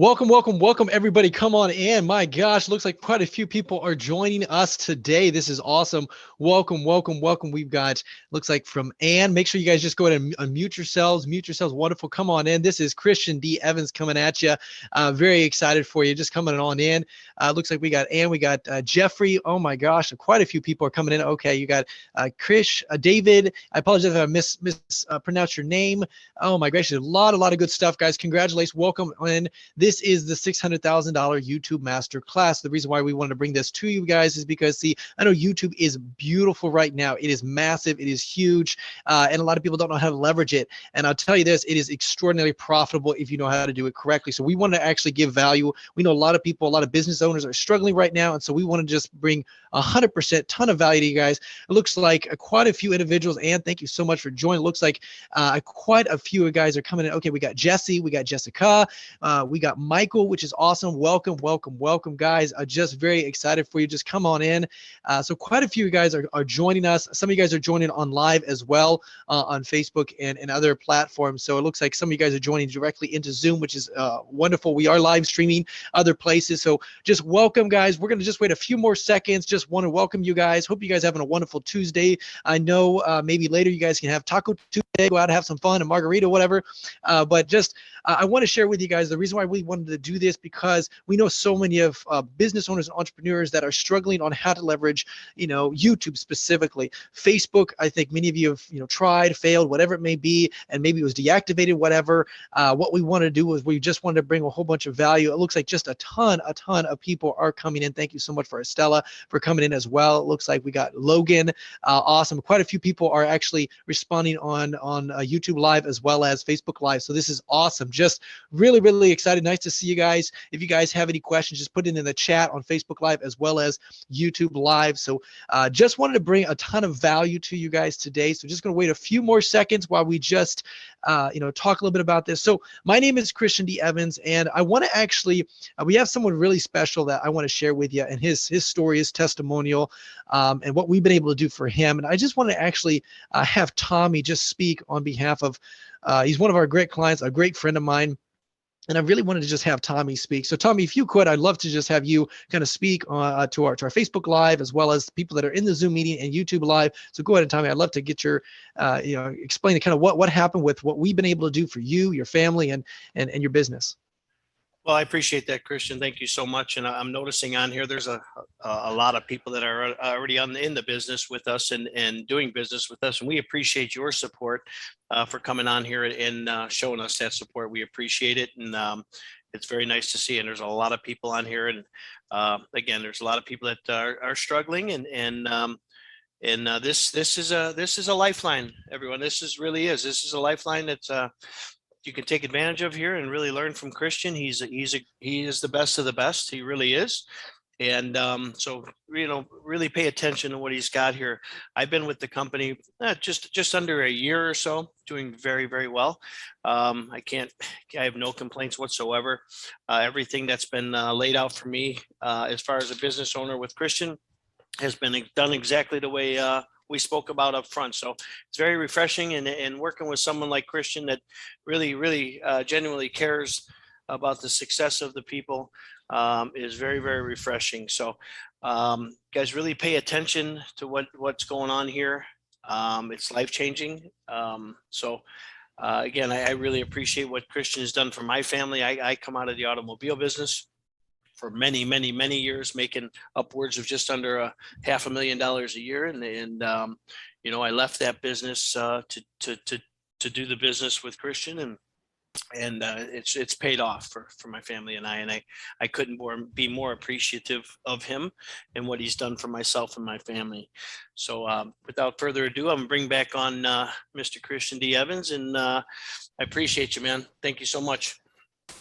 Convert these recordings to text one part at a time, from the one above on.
Welcome, everybody. Come on in. My gosh, looks like quite a few people are joining us today. This is awesome. Welcome. We've got, looks like from Ann. Make sure you guys just go ahead and unmute yourselves. Mute yourselves. Wonderful. Come on in. This is Christian D. Evans coming at you. Very excited for you. Just coming on in. Looks like we got Ann. We got Jeffrey. Oh my gosh, quite a few people are coming in. Okay, you got Krish, David. I apologize if I mispronounced your name. Oh my gracious, a lot of good stuff, guys. Congratulations. Welcome in. This is the $600,000 YouTube Masterclass. The reason why we wanted to bring this to you guys is because, see, I know YouTube is beautiful right now. It is massive. It is huge. And a lot of people don't know how to leverage it. And I'll tell you this, it is extraordinarily profitable if you know how to do it correctly. So we want to actually give value. We know a lot of people, a lot of business owners are struggling right now. And so we want to just bring 100% ton of value to you guys. It looks like quite a few individuals, and thank you so much for joining. It looks like quite a few guys are coming in. Okay, we got Jesse, we got Jessica, we got Michael, which is awesome. Welcome, guys. Just very excited for you. Just come on in. So quite a few guys are joining us. Some of you guys are joining on live as well on Facebook and other platforms. So it looks like some of you guys are joining directly into Zoom, which is wonderful. We are live streaming other places. So just welcome, guys. We're going to just wait a few more seconds. Just want to welcome you guys. Hope you guys having a wonderful Tuesday. I know maybe later you guys can have Taco Tuesday, go out and have some fun, and margarita, whatever. But just I want to share with you guys the reason why we wanted to do this, because we know so many of business owners and entrepreneurs that are struggling on how to leverage, YouTube specifically. Facebook, I think many of you have, tried, failed, whatever it may be, and maybe it was deactivated, whatever. What we wanted to do was we just wanted to bring a whole bunch of value. It looks like just a ton of people are coming in. Thank you so much for Estella for coming in as well. It looks like we got Logan. Awesome. Quite a few people are actually responding on YouTube Live as well as Facebook Live. So this is awesome. Just really excited. Nice to see you guys. If you guys have any questions, just put it in the chat on Facebook Live as well as YouTube Live. So just wanted to bring a ton of value to you guys today. So just going to wait a few more seconds while we just talk a little bit about this. So my name is Christian D. Evans, and I want to actually we have someone really special that I want to share with you, and his story, his testimonial, and what we've been able to do for him. And I just want to actually have Tommy just speak on behalf of he's one of our great clients, a great friend of mine. And I really wanted to just have Tommy speak. So Tommy, if you could, I'd love to just have you kind of speak to our Facebook Live, as well as people that are in the Zoom meeting and YouTube Live. So go ahead, Tommy. I'd love to get your, explain kind of what happened with what we've been able to do for you, your family, and your business. Well, I appreciate that, Christian. Thank you so much. And I'm noticing on here, there's a lot of people that are already in the business with us and doing business with us. And we appreciate your support for coming on here and showing us that support. We appreciate it. And it's very nice to see. And there's a lot of people on here. And again, there's a lot of people that are struggling. And this is a lifeline, everyone. This is a lifeline that's you can take advantage of here and really learn from Christian. He is the best of the best. He really is. And so, really pay attention to what he's got here. I've been with the company just under a year or so, doing very, very well. I have no complaints whatsoever. Everything that's been laid out for me as far as a business owner with Christian has been done exactly the way we spoke about up front. So it's very refreshing, and working with someone like Christian that really genuinely cares about the success of the people is very, very refreshing. So guys, really pay attention to what's going on here. It's life-changing. Again, I really appreciate what Christian has done for my family. I come out of the automobile business for many years, making upwards of just under $500,000 a year. And I left that business to do the business with Christian, and it's paid off for my family and I couldn't be more appreciative of him and what he's done for myself and my family. So without further ado, I'm gonna bring back on Mr. Christian D. Evans, and I appreciate you, man. Thank you so much.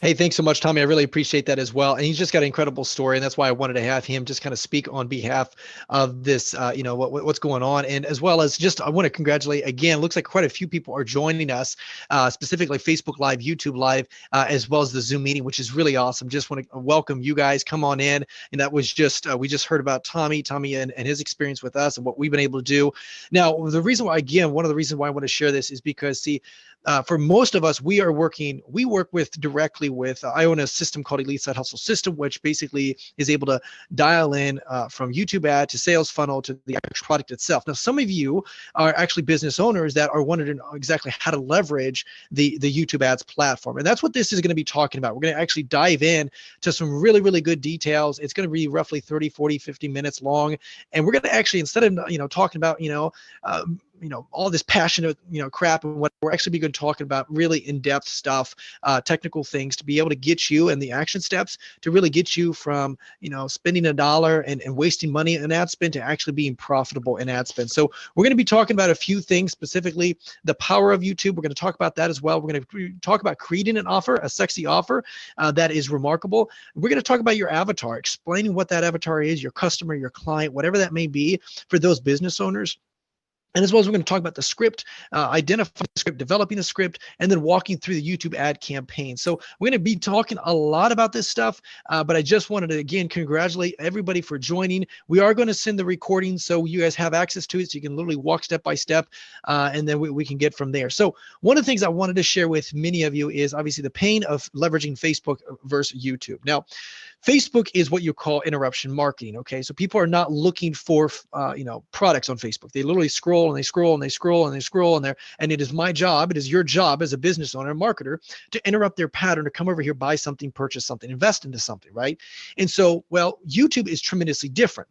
Hey, thanks so much, Tommy. I really appreciate that as well. And he's just got an incredible story, and that's why I wanted to have him just kind of speak on behalf of this, what's going on. And as well as just, I want to congratulate again. Looks like quite a few people are joining us, specifically Facebook Live, YouTube Live, as well as the Zoom meeting, which is really awesome. Just want to welcome you guys. Come on in. And that was just, we just heard about Tommy and his experience with us and what we've been able to do. Now, the reason why, again, one of the reasons why I want to share this is because, see, for most of us, we work with directly with, I own a system called Elite Side Hustle System, which basically is able to dial in from YouTube ad to sales funnel to the actual product itself. Now, some of you are actually business owners that are wondering exactly how to leverage the YouTube ads platform. And that's what this is going to be talking about. We're going to actually dive in to some really, really good details. It's going to be roughly 30, 40, 50 minutes long. And we're going to actually, instead of, talking about, all this passionate, crap and what we're actually going to be talking about really in-depth stuff, technical things to be able to get you and the action steps to really get you from, spending $1 and wasting money in ad spend to actually being profitable in ad spend. So we're going to be talking about a few things, specifically the power of YouTube. We're going to talk about that as well. We're going to talk about creating an offer, a sexy offer that is remarkable. We're going to talk about your avatar, explaining what that avatar is, your customer, your client, whatever that may be for those business owners. And as well as we're going to talk about the script, identifying the script, developing a script, and then walking through the YouTube ad campaign. So we're going to be talking a lot about this stuff, but I just wanted to, again, congratulate everybody for joining. We are going to send the recording so you guys have access to it so you can literally walk step by step, and then we can get from there. So one of the things I wanted to share with many of you is obviously the pain of leveraging Facebook versus YouTube. Now, Facebook is what you call interruption marketing. Okay, so people are not looking for products on Facebook. They literally scroll and they scroll and they scroll and they scroll and it is my job, it is your job as a business owner, marketer, to interrupt their pattern to come over here, buy something, purchase something, invest into something, right? And so, well, YouTube is tremendously different.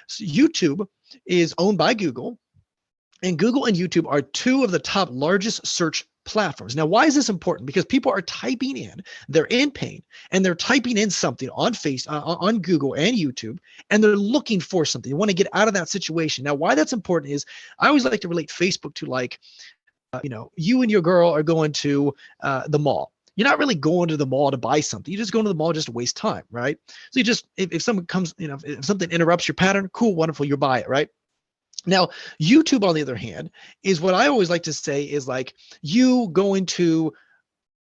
So YouTube is owned by Google, and Google and YouTube are two of the top largest search platforms. Now, why is this important? Because people are typing in, they're in pain, and they're typing in something on on Google and YouTube, and they're looking for something. They want to get out of that situation. Now, why that's important is I always like to relate Facebook to like, you and your girl are going to the mall. You're not really going to the mall to buy something. You're just going to the mall just to waste time, right? So you just, if someone comes, if something interrupts your pattern, cool, wonderful, you buy it, right? Now, YouTube, on the other hand, is what I always like to say is like you going to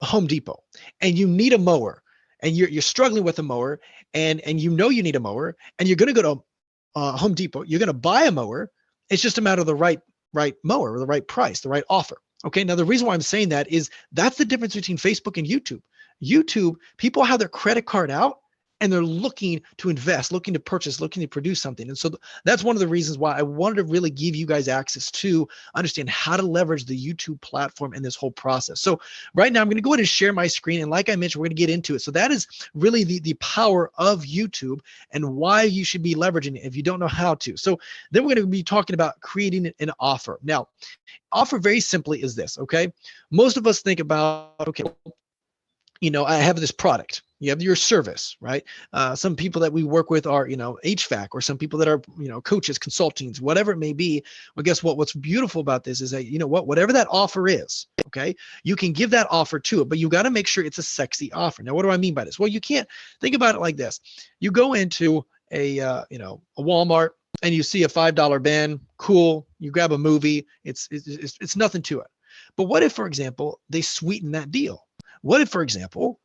Home Depot and you need a mower and you're struggling with a mower and you need a mower and you're going to go to Home Depot. You're going to buy a mower. It's just a matter of the right mower, or the right price, the right offer. Okay. Now, the reason why I'm saying that is that's the difference between Facebook and YouTube. YouTube, people have their credit card out and they're looking to invest, looking to purchase, looking to produce something. And so that's one of the reasons why I wanted to really give you guys access to understand how to leverage the YouTube platform in this whole process. So right now I'm going to go ahead and share my screen. And like I mentioned, we're going to get into it. So that is really the power of YouTube and why you should be leveraging it if you don't know how to. So then we're going to be talking about creating an offer. Now, offer very simply is this, okay? Most of us think about, okay, I have this product. You have your service, right? Some people that we work with are, HVAC, or some people that are, coaches, consultings, whatever it may be. Well, guess what? What's beautiful about this is that, whatever that offer is, okay, you can give that offer to it, but you got to make sure it's a sexy offer. Now, what do I mean by this? Well, you can't think about it like this. You go into a Walmart and you see a $5 bin, cool. You grab a movie. It's nothing to it. But what if, for example, they sweeten that deal? What if, for example,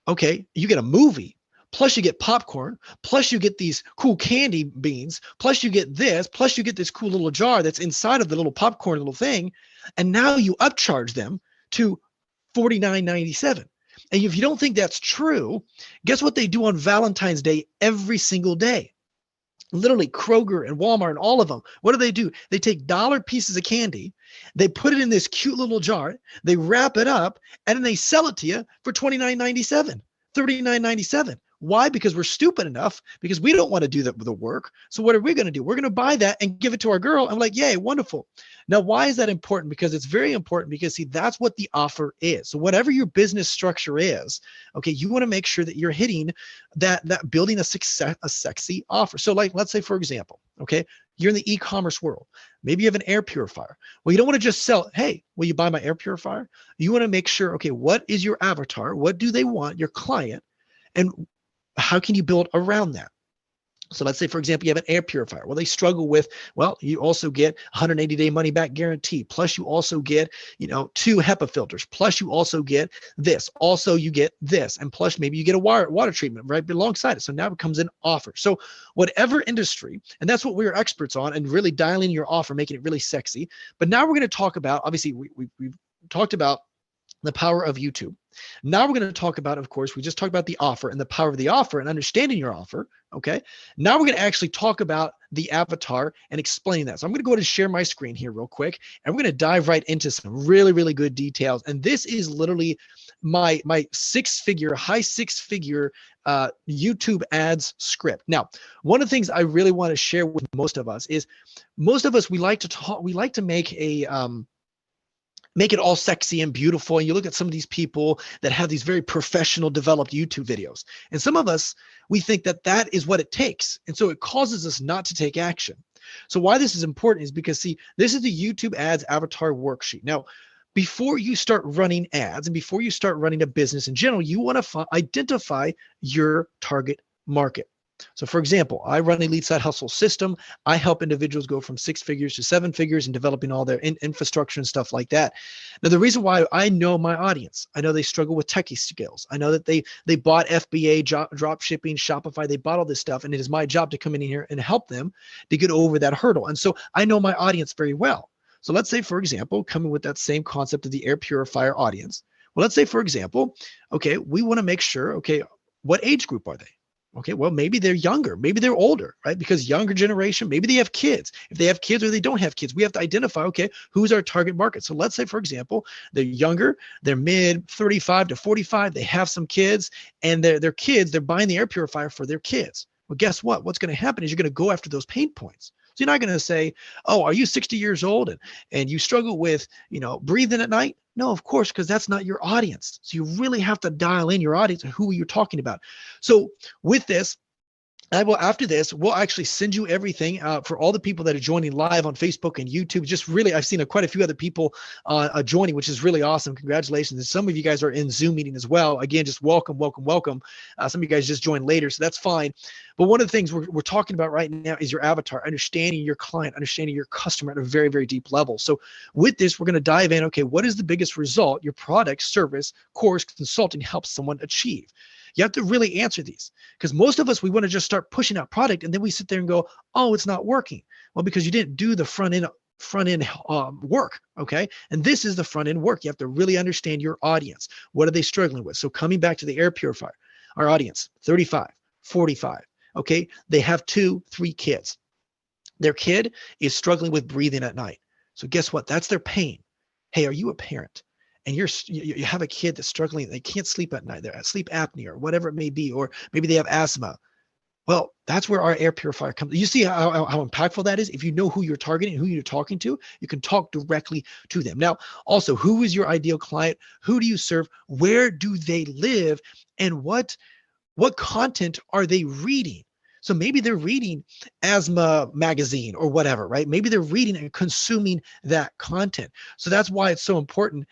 okay, you get a movie, plus you get popcorn, plus you get these cool candy beans, plus you get this, plus you get this cool little jar that's inside of the little popcorn little thing, and now you upcharge them to $49.97. And if you don't think that's true, guess what they do on Valentine's Day every single day? Literally Kroger and Walmart and all of them. What do? They take dollar pieces of candy, they put it in this cute little jar, they wrap it up, and then they sell it to you for $29.97, $39.97. Why? Because we're stupid enough, because we don't want to do the work. So what are we going to do? We're going to buy that and give it to our girl. I'm like, yay, wonderful. Now, why is that important? Because it's very important because, see, that's what the offer is. So whatever your business structure is, okay, you want to make sure that you're hitting that building a sexy offer. So like, let's say, for example, okay, you're in the e-commerce world. Maybe you have an air purifier. Well, you don't want to just sell, hey, will you buy my air purifier? You want to make sure, okay, what is your avatar? What do they want, your client? And how can you build around that? So let's say, for example, you have an air purifier. Well, they struggle with, well, you also get 180-day money back guarantee. Plus you also get, 2 HEPA filters. Plus you also get this. Also you get this. And plus maybe you get a water treatment right alongside it. So now it becomes an offer. So whatever industry, and that's what we're experts on, and really dialing your offer, making it really sexy. But now we're going to talk about, obviously we've talked about the power of YouTube. Now we're going to talk about, of course, we just talked about the offer and the power of the offer and understanding your offer. Okay. Now we're going to actually talk about the avatar and explain that. So I'm going to go ahead and share my screen here real quick, and we're going to dive right into some really, really good details. And this is literally my high six figure YouTube ads script. Now, one of the things I really want to share with most of us is we like to talk, we like to make it all sexy and beautiful. And you look at some of these people that have these very professional developed YouTube videos. And some of us, we think that that is what it takes. And so it causes us not to take action. So why this is important is because, see, this is the YouTube ads avatar worksheet. Now, before you start running ads and before you start running a business in general, you want to identify your target market. So for example, I run a lead side hustle system. I help individuals go from 6 figures to 7 figures and developing all their infrastructure and stuff like that. Now, the reason why I know my audience, I know they struggle with techie skills. I know that they bought FBA, drop shipping, Shopify, they bought all this stuff. And it is my job to come in here and help them to get over that hurdle. And so I know my audience very well. So let's say, for example, coming with that same concept of the air purifier audience. Well, let's say, for example, okay, we want to make sure, okay, what age group are they? Okay, well, maybe they're younger, maybe they're older, right? Because younger generation, maybe they have kids. If they have kids or they don't have kids, we have to identify, okay, who's our target market? So let's say, for example, they're younger, they're mid 35 to 45, they have some kids, and their kids, they're buying the air purifier for their kids. Well, guess what? What's going to happen is you're going to go after those pain points. So you're not going to say, oh, are you 60 years old and you struggle with, breathing at night? No, of course, because that's not your audience. So you really have to dial in your audience and who you're talking about. So with this, after this, we'll actually send you everything for all the people that are joining live on Facebook and YouTube. Just really, I've seen quite a few other people joining, which is really awesome. Congratulations. And some of you guys are in Zoom meeting as well. Again, just welcome. Some of you guys just joined later, so that's fine. But one of the things we're talking about right now is your avatar, understanding your client, understanding your customer at a very, very deep level. So with this, we're going to dive in. Okay, what is the biggest result your product, service, course, consulting helps someone achieve? You have to really answer these, because most of us, we want to just start pushing out product and then we sit there and go, oh, it's not working. Well, because you didn't do the front end work. Okay. And this is the front end work. You have to really understand your audience. What are they struggling with? So coming back to the air purifier, our audience, 35, 45. Okay. They have 2, 3 kids. Their kid is struggling with breathing at night. So guess what? That's their pain. Hey, are you a parent? And you have a kid that's struggling, they can't sleep at night, they're at sleep apnea or whatever it may be, or maybe they have asthma. Well, that's where our air purifier comes. You see how impactful that is? If you know who you're targeting, who you're talking to, you can talk directly to them. Now, also, who is your ideal client? Who do you serve? Where do they live? And what content are they reading? So maybe they're reading Asthma Magazine or whatever, right? Maybe they're reading and consuming that content. So that's why it's so important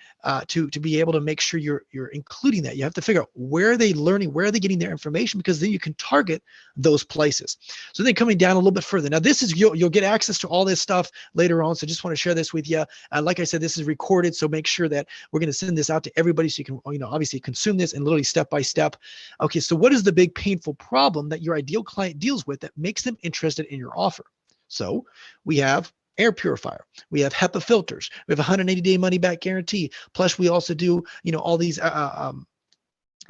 to be able to make sure you're including that. You have to figure out where are they learning, where are they getting their information, because then you can target those places. So then coming down a little bit further. Now this is, you'll get access to all this stuff later on. So just want to share this with you. Like I said, this is recorded, so make sure that we're going to send this out to everybody so you can, obviously consume this and literally step by step. Okay, so what is the big painful problem that your ideal client deals with that makes them interested in your offer? So we have air purifier, we have HEPA filters, we have 180-day money back guarantee. Plus we also do, all these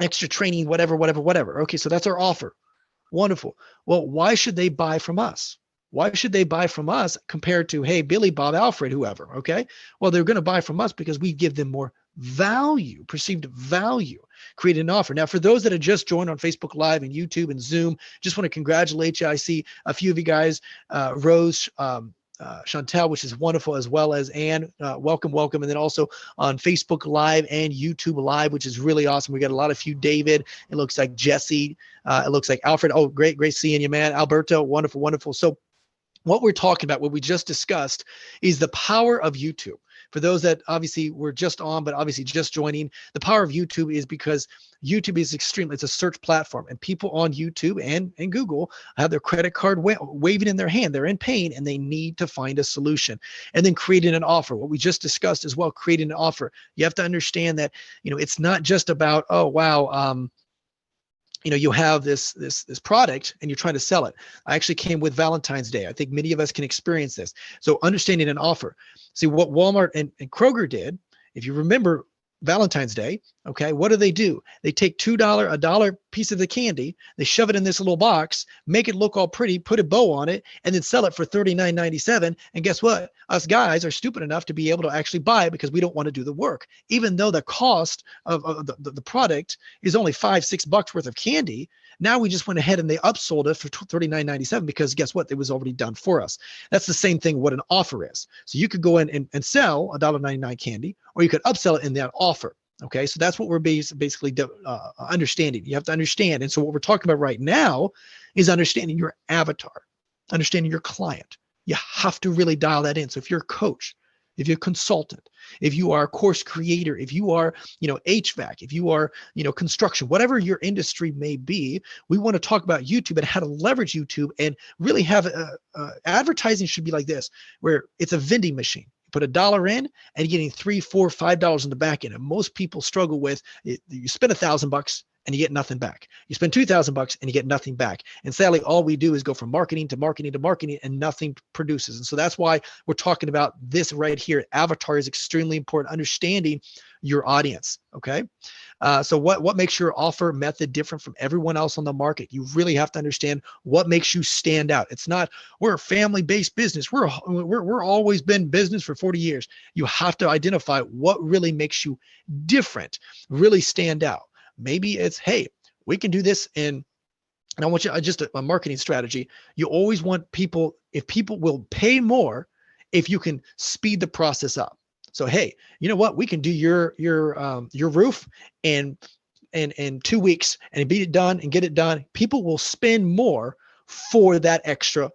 extra training, whatever. Okay, so that's our offer. Wonderful. Well, why should they buy from us? Why should they buy from us compared to, hey, Billy, Bob, Alfred, whoever? Okay, well, they're going to buy from us because we give them more value, perceived value, create an offer. Now, for those that have just joined on Facebook Live and YouTube and Zoom, just want to congratulate you. I see a few of you guys, Rose, Chantel, which is wonderful, as well as Ann. Welcome. And then also on Facebook Live and YouTube Live, which is really awesome. We got a lot of you, David. It looks like Jesse. It looks like Alfred. Oh, great seeing you, man. Alberto, wonderful. So what we're talking about, what we just discussed, is the power of YouTube. For those that obviously were just on, but obviously just joining, the power of YouTube is because YouTube is extreme. It's a search platform, and people on YouTube and Google have their credit card waving in their hand. They're in pain and they need to find a solution. And then creating an offer, what we just discussed as well, creating an offer. You have to understand that, it's not just about, oh, wow, you have this product and you're trying to sell it. I actually came with Valentine's Day. I think many of us can experience this. So understanding an offer. See what Walmart and Kroger did, if you remember, Valentine's Day, okay, what do? They take a dollar piece of the candy, they shove it in this little box, make it look all pretty, put a bow on it, and then sell it for $39.97. And guess what? Us guys are stupid enough to be able to actually buy it because we don't want to do the work. Even though the cost of the product is only $5-6 worth of candy, now we just went ahead and they upsold it for $39.97 because guess what? It was already done for us. That's the same thing what an offer is. So you could go in and sell $1.99 candy, or you could upsell it in that offer. Okay, so that's what we're basically understanding. You have to understand. And so what we're talking about right now is understanding your avatar, understanding your client. You have to really dial that in. So if you're a coach, if you're a consultant, if you are a course creator, if you are, HVAC, if you are, construction, whatever your industry may be, we want to talk about YouTube and how to leverage YouTube and really have advertising should be like this, where it's a vending machine. Put $1 in and you're getting $3, $4, $5 in the back end. And most people struggle with it. You spend $1,000 and you get nothing back. You spend $2,000 and you get nothing back. And sadly, all we do is go from marketing to marketing to marketing and nothing produces. And so that's why we're talking about this right here. Avatar is extremely important, understanding your audience. Okay. So what makes your offer method different from everyone else on the market? You really have to understand what makes you stand out. It's not, we're a family-based business. We're always been business for 40 years. You have to identify what really makes you different, really stand out. Maybe it's, hey, we can do this and I want you, just a marketing strategy. You always want people, if people will pay more, if you can speed the process up. So, hey, you know what? We can do your roof in 2 weeks and beat it done and get it done. People will spend more for that extra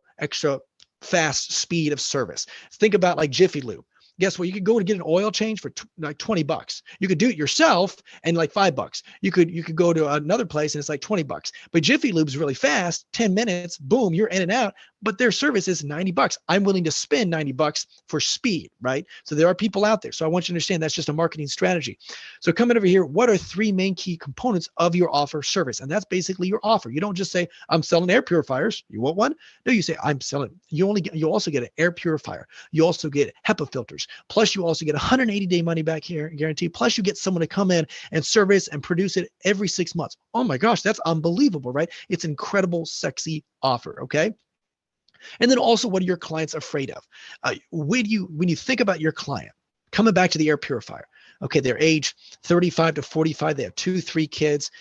fast speed of service. Think about like Jiffy Lube. Guess what? You could go and get an oil change for like $20. You could do it yourself and like $5. You could go to another place and it's like $20. But Jiffy Lube's really fast, 10 minutes, boom, you're in and out. But their service is $90. I'm willing to spend $90 for speed, right? So there are people out there. So I want you to understand that's just a marketing strategy. So coming over here, what are 3 main key components of your offer service? And that's basically your offer. You don't just say, I'm selling air purifiers. You want one? No, you say, I'm selling. You also get an air purifier. You also get HEPA filters. Plus you also get 180-day money back here guarantee. Plus you get someone to come in and service and produce it every 6 months. Oh my gosh, that's unbelievable, right? It's an incredible, sexy offer. Okay. And then also, what are your clients afraid of? When you think about your client, coming back to the air purifier, okay, they're age 35 to 45, they have 2-3 kids,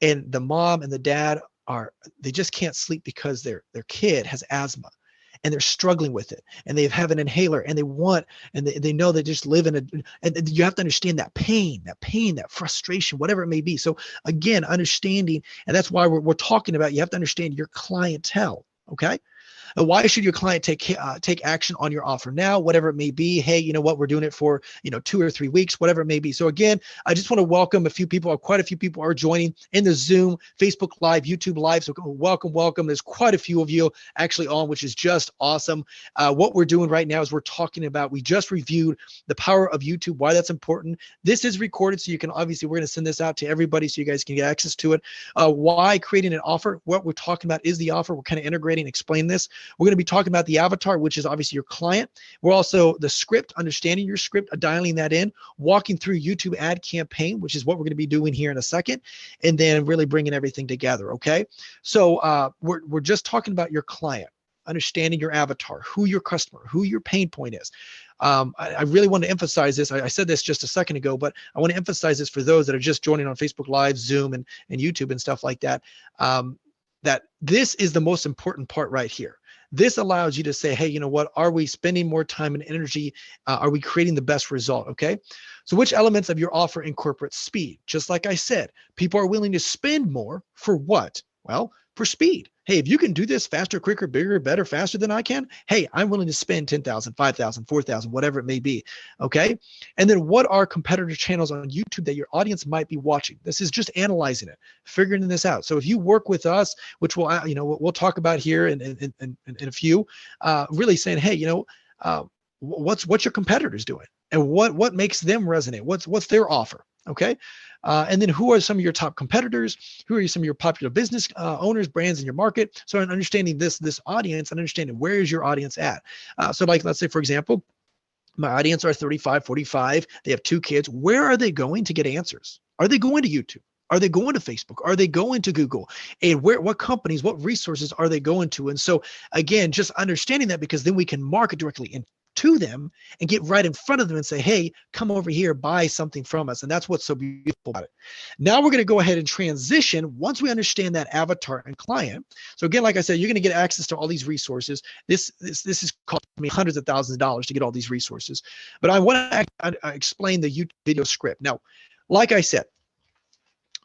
and the mom and the dad they just can't sleep because their kid has asthma and they're struggling with it, and they have an inhaler and they know they just live and you have to understand that pain, that frustration, whatever it may be. So again, understanding, and that's why we're talking about, you have to understand your clientele. Okay. Why should your client take action on your offer now, whatever it may be? Hey, you know what? We're doing it for 2 or 3 weeks, whatever it may be. So again, I just want to welcome a few people. Quite a few people are joining in the Zoom, Facebook Live, YouTube Live. So welcome. There's quite a few of you actually on, which is just awesome. What we're doing right now is we're talking about, we just reviewed the power of YouTube, why that's important. This is recorded, so you can obviously, we're going to send this out to everybody so you guys can get access to it. Why creating an offer? What we're talking about is the offer. We're kind of integrating, explain this. We're going to be talking about the avatar, which is obviously your client. We're also the script, understanding your script, dialing that in, walking through YouTube ad campaign, which is what we're going to be doing here in a second, and then really bringing everything together. Okay. So we're just talking about your client, understanding your avatar, who your customer, who your pain point is. I really want to emphasize this. I said this just a second ago, but I want to emphasize this for those that are just joining on Facebook Live, Zoom, and YouTube and stuff like that, that this is the most important part right here. This allows you to say, hey, you know what? Are we spending more time and energy? Are we creating the best result? Okay. So which elements of your offer incorporate speed? Just like I said, people are willing to spend more for what? Well, for speed. Hey, if you can do this faster, quicker, bigger, better, faster than I can, hey, I'm willing to spend 10,000, 5,000, 4,000, whatever it may be. Okay. And then what are competitor channels on YouTube that your audience might be watching? This is just analyzing it, figuring this out. So if you work with us, which we'll talk about here in a few, really saying, hey, what's your competitors doing, and what makes them resonate? What's their offer? Okay. And then who are some of your top competitors? Who are some of your popular business owners, brands in your market? So in understanding this audience and understanding where is your audience at. So like, let's say, for example, My audience are 35, 45. They have 2 kids. Where are they going to get answers? Are they going to YouTube? Are they going to Facebook? Are they going to Google? And what companies, what resources are they going to? And so again, just understanding that, because then we can market directly to them and get right in front of them and say, hey, come over here, buy something from us. And that's what's so beautiful about it. Now we're going to go ahead and transition once we understand that avatar and client. So again, like I said, you're going to get access to all these resources. This is cost me hundreds of thousands of dollars to get all these resources. But I want to explain the YouTube video script. Now, like I said,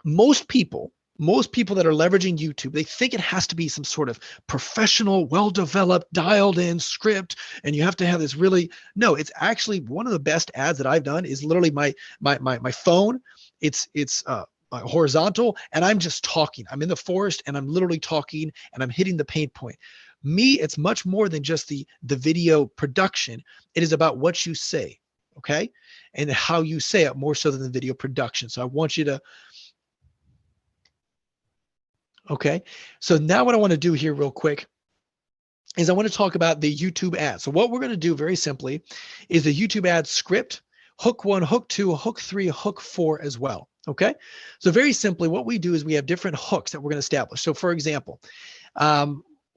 most people that are leveraging YouTube, they think it has to be some sort of professional, well-developed, dialed-in script, and you have to have this really. No, it's actually one of the best ads that I've done is literally my phone. It's horizontal, and I'm just talking. I'm in the forest, and I'm literally talking, and I'm hitting the pain point. Me, it's much more than just the video production. It is about what you say, okay, and how you say it more so than the video production. So I want you to. Okay, so now what I want to do here real quick is I want to talk about the YouTube ad. So what we're going to do very simply is the YouTube ad script, hook 1, hook 2, hook 3, hook 4 as well. Okay, so very simply what we do is we have different hooks that we're going to establish. So for example,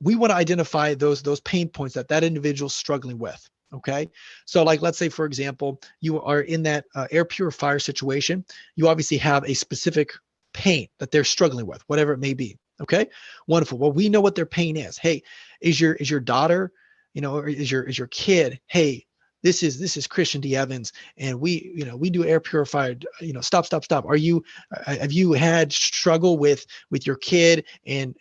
we want to identify those pain points that individual's struggling with. Okay, so like let's say for example, you are in that air purifier situation. You obviously have a specific pain that they're struggling with, whatever it may be. Okay, wonderful. Well, we know what their pain is. Hey, is your daughter, or is your kid? Hey, this is Christian D. Evans, and we do air purifier. Stop. Have you had struggle with your kid and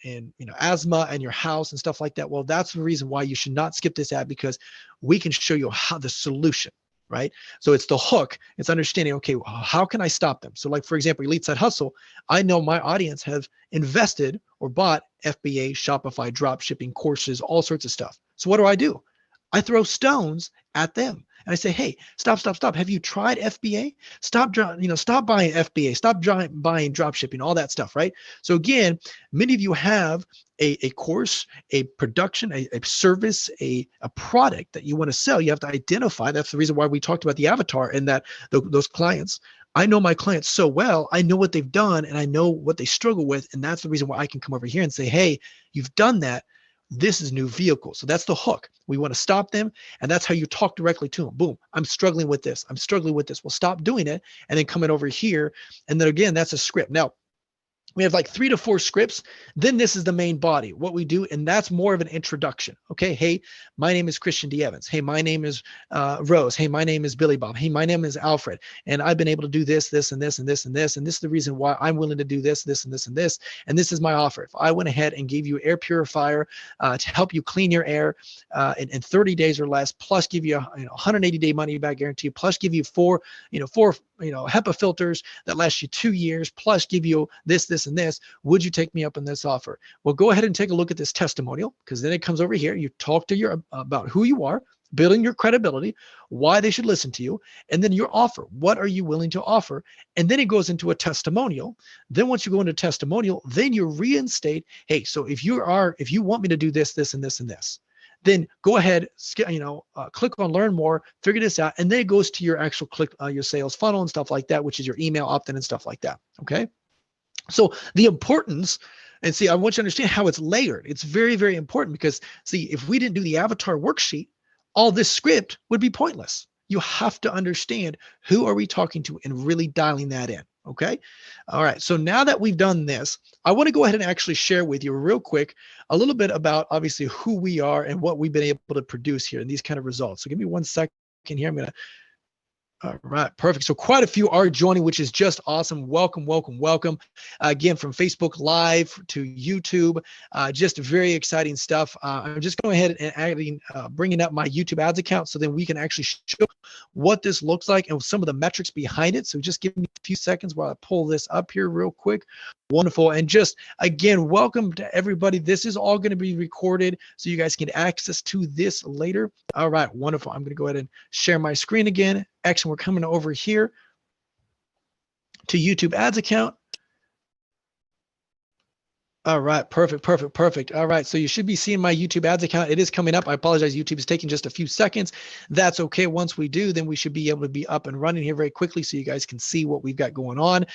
asthma and your house and stuff like that? Well, that's the reason why you should not skip this ad, because we can show you how the solution. Right? So it's the hook. It's understanding, okay, how can I stop them? So like, for example, Elite Side Hustle, I know my audience have invested or bought FBA, Shopify, drop shipping courses, all sorts of stuff. So what do? I throw stones at them. And I say, hey, stop. Have you tried FBA? Stop buying FBA, stop buying drop shipping, all that stuff, right? So again, many of you have a course, a production, a service, a product that you want to sell. You have to identify. That's the reason why we talked about the avatar and that those clients. I know my clients so well. I know what they've done and I know what they struggle with. And that's the reason why I can come over here and say, hey, you've done that. This is new vehicle. So that's the hook. We want to stop them. And that's how you talk directly to them. Boom. I'm struggling with this. Well, stop doing it. And then coming over here. And then again, that's a script. Now, we have like 3 to 4 scripts. Then this is the main body, what we do. And that's more of an introduction. Okay. Hey, my name is Christian D. Evans. Hey, my name is Rose. Hey, my name is Billy Bob. Hey, my name is Alfred. And I've been able to do this, this, and this, and this, and this. And this is the reason why I'm willing to do this, this, and this, and this. And this is my offer. If I went ahead and gave you air purifier to help you clean your air in 30 days or less, plus give you a 180-day money back guarantee, plus give you four HEPA filters that last you 2 years, plus give you this, and this, would you take me up on this offer? Well, go ahead and take a look at this testimonial, because then it comes over here. You talk to about who you are, building your credibility, why they should listen to you, and then your offer. What are you willing to offer? And then it goes into a testimonial. Then once you go into testimonial, then you reinstate, hey, so if you want me to do this, this, and this, and this, then go ahead, click on learn more, figure this out. And then it goes to your actual your sales funnel and stuff like that, which is your email opt-in and stuff like that. Okay. So the importance, and see, I want you to understand how it's layered. It's very, very important, because see, if we didn't do the avatar worksheet, all this script would be pointless. You have to understand who are we talking to and really dialing that in. Okay. All right. So now that we've done this, I want to go ahead and actually share with you real quick a little bit about obviously who we are and what we've been able to produce here and these kind of results. So give me 1 second here. I'm going to. All right, perfect. So quite a few are joining, which is just awesome. Welcome. Again, from Facebook Live to YouTube, just very exciting stuff. I'm just going ahead and bringing up my YouTube ads account so then we can actually show what this looks like and some of the metrics behind it. So just give me a few seconds while I pull this up here real quick. Wonderful. And just again, welcome to everybody. This is all going to be recorded so you guys can access to this later. All right, wonderful. I'm going to go ahead and share my screen again. Excellent. We're coming over here to YouTube ads account. All right, perfect, perfect, perfect. All right, so you should be seeing my YouTube ads account. It is coming up. I apologize, YouTube is taking just a few seconds. That's okay. Once we do, then we should be able to be up and running here very quickly so you guys can see what we've got going on.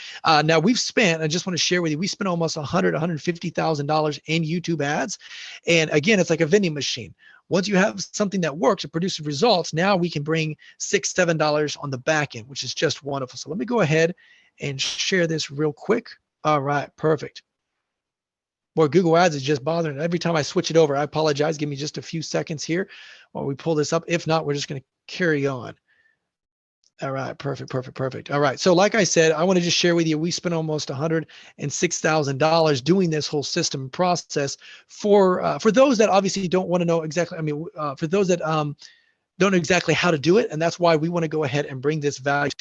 Now we've spent, I just want to share with you, we spent almost $150,000 in YouTube ads. And again, it's like a vending machine. Once you have something that works, it produces results, now we can bring $6, $7 on the back end, which is just wonderful. So let me go ahead and share this real quick. All right, perfect. Boy, Google Ads is just bothering. Every time I switch it over, I apologize. Give me just a few seconds here while we pull this up. If not, we're just going to carry on. All right, perfect, perfect, perfect. All right, so like I said, I want to just share with you, we spent almost $106,000 doing this whole system process for those that obviously don't want to know exactly. I mean, for those that don't know exactly how to do it, and that's why we want to go ahead and bring this value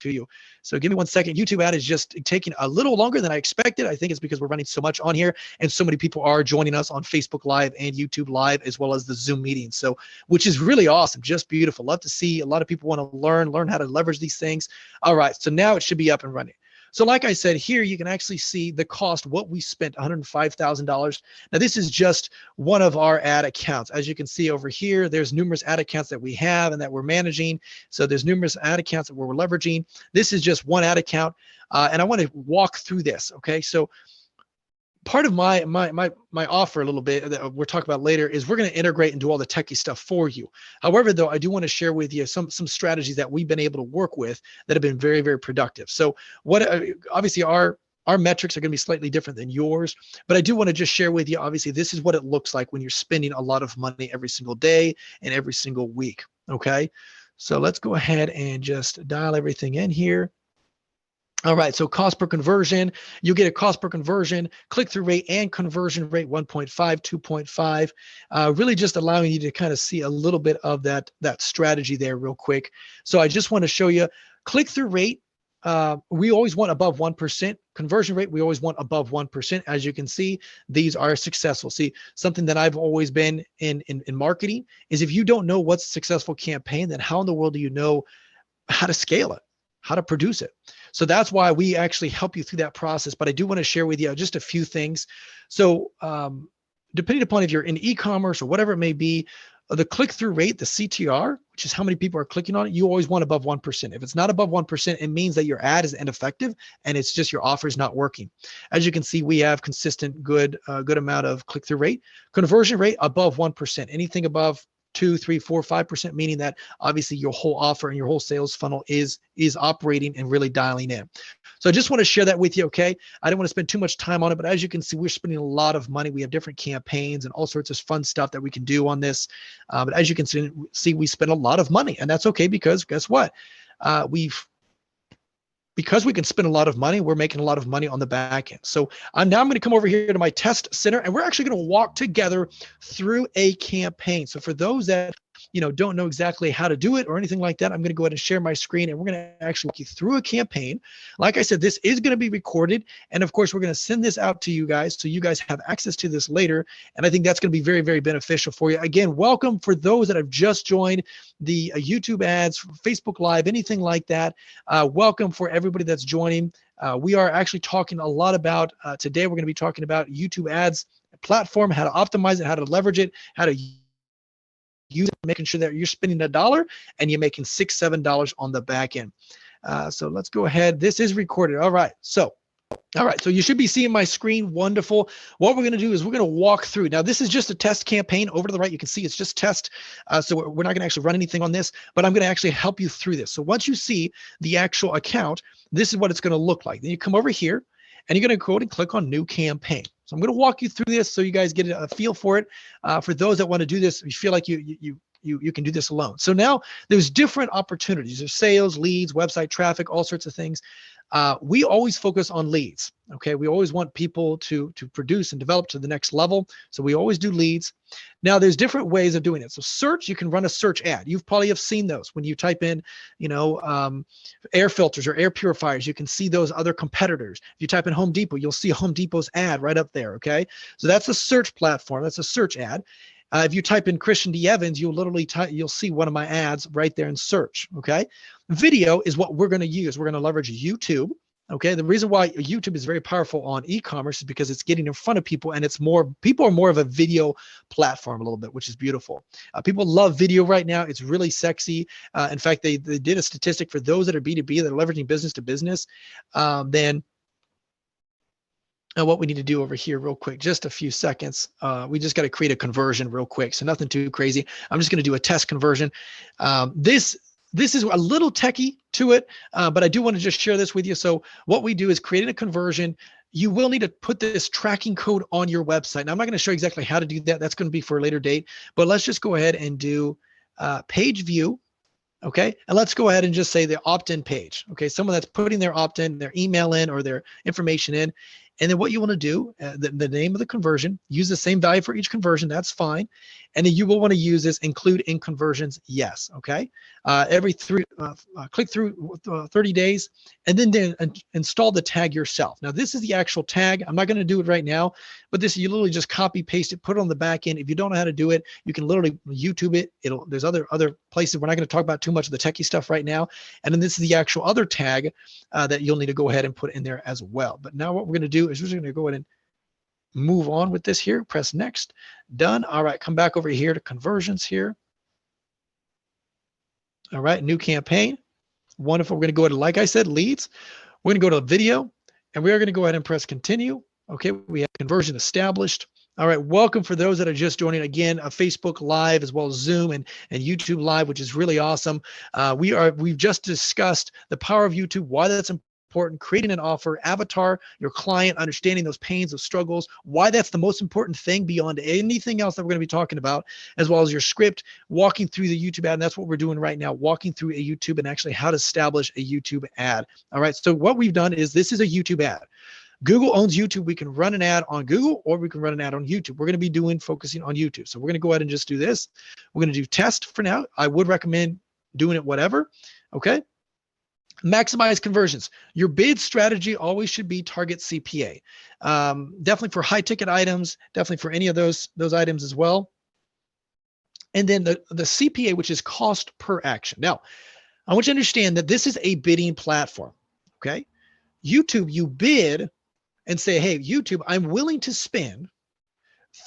to you. So give me 1 second. YouTube ad is just taking a little longer than I expected. I think it's because we're running so much on here and so many people are joining us on Facebook Live and YouTube Live, as well as the Zoom meetings. So, which is really awesome, just beautiful. Love to see a lot of people want to learn how to leverage these things. All right, so now it should be up and running. So like I said, here you can actually see the cost, what we spent, $105,000. Now this is just one of our ad accounts. As you can see over here, there's numerous ad accounts that we have and that we're managing. So there's numerous ad accounts that we're leveraging. This is just one ad account. And I want to walk through this, okay? So part of my offer a little bit that we'll talk about later is we're going to integrate and do all the techie stuff for you. However, though, I do want to share with you some strategies that we've been able to work with that have been very, very productive. So what obviously our metrics are going to be slightly different than yours, but I do want to just share with you, obviously, this is what it looks like when you're spending a lot of money every single day and every single week. Okay. So let's go ahead and just dial everything in here. All right, so cost per conversion, you get a cost per conversion, click-through rate and conversion rate 1.5, 2.5, really just allowing you to kind of see a little bit of that strategy there real quick. So I just want to show you click-through rate. We always want above 1%. Conversion rate, we always want above 1%. As you can see, these are successful. See, something that I've always been in marketing is if you don't know what's a successful campaign, then how in the world do you know how to scale it, how to produce it? So that's why we actually help you through that process. But I do want to share with you just a few things. So depending upon if you're in e-commerce or whatever it may be, the click-through rate, the CTR, which is how many people are clicking on it, you always want above 1%. If it's not above 1%, it means that your ad is ineffective and it's just your offer is not working. As you can see, we have consistent, good amount of click-through rate. Conversion rate above 1%. Anything above 2, 3, 4, 5%, meaning that obviously your whole offer and your whole sales funnel is operating and really dialing in. So I just want to share that with you, okay? I don't want to spend too much time on it, but as you can see, we're spending a lot of money. We have different campaigns and all sorts of fun stuff that we can do on this. But as you can see, we spend a lot of money, and that's okay because guess what? Because we can spend a lot of money, we're making a lot of money on the back end. So I'm going to come over here to my test center, and we're actually going to walk together through a campaign. So for those that don't know exactly how to do it or anything like that, I'm going to go ahead and share my screen, and we're going to actually walk you through a campaign. Like I said, this is going to be recorded, and of course, we're going to send this out to you guys so you guys have access to this later. And I think that's going to be very, very beneficial for you. Again, welcome for those that have just joined the YouTube ads, Facebook Live, anything like that. Welcome for everybody that's joining. We are actually talking a lot about today. We're going to be talking about YouTube ads platform, how to optimize it, how to leverage it, how to use it, making sure that you're spending $1 and you're making $6, $7 on the back end. So let's go ahead. This is recorded. All right. So you should be seeing my screen. Wonderful. What we're going to do is we're going to walk through. Now, this is just a test campaign. Over to the right, you can see it's just test. So we're not going to actually run anything on this, but I'm going to actually help you through this. So once you see the actual account, this is what it's going to look like. Then you come over here and you're going to go and click on new campaign. So I'm going to walk you through this so you guys get a feel for it. For those that want to do this, you feel like you can do this alone. So now there's different opportunities. There's sales, leads, website traffic, all sorts of things. We always focus on leads. Okay, we always want people to produce and develop to the next level. So we always do leads. Now there's different ways of doing it. So search, you can run a search ad. You've probably have seen those when you type in, air filters or air purifiers. You can see those other competitors. If you type in Home Depot, you'll see Home Depot's ad right up there. Okay, so that's a search platform. That's a search ad. If you type in Christian D. Evans, you'll see one of my ads right there in search. Okay, video is what we're going to use. We're going to leverage YouTube. Okay, the reason why YouTube is very powerful on e-commerce is because it's getting in front of people, and people are more of a video platform a little bit, which is beautiful. People love video right now. It's really sexy. In fact, they did a statistic for those that are B2B, that are leveraging business to business. Then what we need to do over here real quick, just a few seconds. We just got to create a conversion real quick. So nothing too crazy. I'm just going to do a test conversion. This is a little techie to it, but I do want to just share this with you. So what we do is creating a conversion. You will need to put this tracking code on your website. Now, I'm not going to show you exactly how to do that. That's going to be for a later date, but let's just go ahead and do page view. Okay. And let's go ahead and just say the opt-in page. Okay. Someone that's putting their opt-in, their email in, or their information in. And then what you want to do, the name of the conversion, use the same value for each conversion. That's fine. And then you will want to use this include in conversions. Yes. Okay. Click through 30 days, and then install the tag yourself. Now, this is the actual tag. I'm not going to do it right now, but this, you literally just copy paste it, put it on the back end. If you don't know how to do it, you can literally YouTube it. There's other places. We're not going to talk about too much of the techie stuff right now. And then this is the actual other tag that you'll need to go ahead and put in there as well. But now what we're going to do is we're just going to go ahead and move on with this here. Press next. Done. All right. Come back over here to conversions here. All right. New campaign. Wonderful. We're going to go ahead and, like I said, leads. We're going to go to video, and we are going to go ahead and press continue. Okay. We have conversion established. All right. Welcome for those that are just joining. Again, a Facebook Live as well as Zoom and YouTube Live, which is really awesome. We've just discussed the power of YouTube, why that's important, creating an offer, avatar, your client, understanding those pains, those struggles, why that's the most important thing beyond anything else that we're going to be talking about, as well as your script, walking through the YouTube ad. And that's what we're doing right now, walking through a YouTube and actually how to establish a YouTube ad. All right. So what we've done is this is a YouTube ad. Google owns YouTube. We can run an ad on Google, or we can run an ad on YouTube. We're going to be focusing on YouTube. So we're going to go ahead and just do this. We're going to do test for now. I would recommend doing it whatever. Okay. Maximize conversions. Your bid strategy always should be target CPA. Definitely for high ticket items, definitely for any of those items as well. And then the CPA, which is cost per action. Now, I want you to understand that this is a bidding platform. Okay. YouTube, you bid and say, hey, YouTube, I'm willing to spend